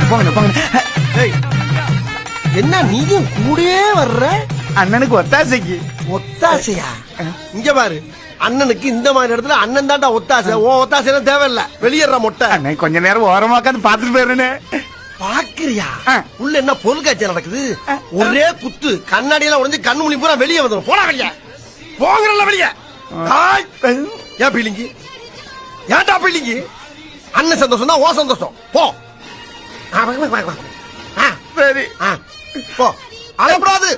போங்க போங்க. ஏய், என்ன நீயும் கூடயே வர்ற? அண்ணனுக்கு ஒத்தாசைக்கு. ஒத்தாசையா? இங்க பாரு, அண்ணனுக்கு இந்த மாதிரி இடத்துல அண்ணன் தாண்டா ஒத்தாசை. ஓ ஒத்தாசை தேவையில்ல, வெளியேற மொட்டை. அண்ணன் கொஞ்ச நேரம் ஓரமா உட்காந்து பாத்துட்டு போயிருந்தே. பாக்குறியா? உள்ள என்ன பொருள் காட்சி நடக்குது? ஒரே குத்து, கண்ணாடி எல்லாம் உடைஞ்சு கண்ணு முழி பூரா வெளியே வந்துடும். போடா வெளியே, போங்கல வெளியே. ஏன் பீலிங்கி? ஏன்டா பீலிங்கி? அண்ணன் சந்தோஷம் தான் ஓ சந்தோஷம். போ. சரி போ, அழப்படாது.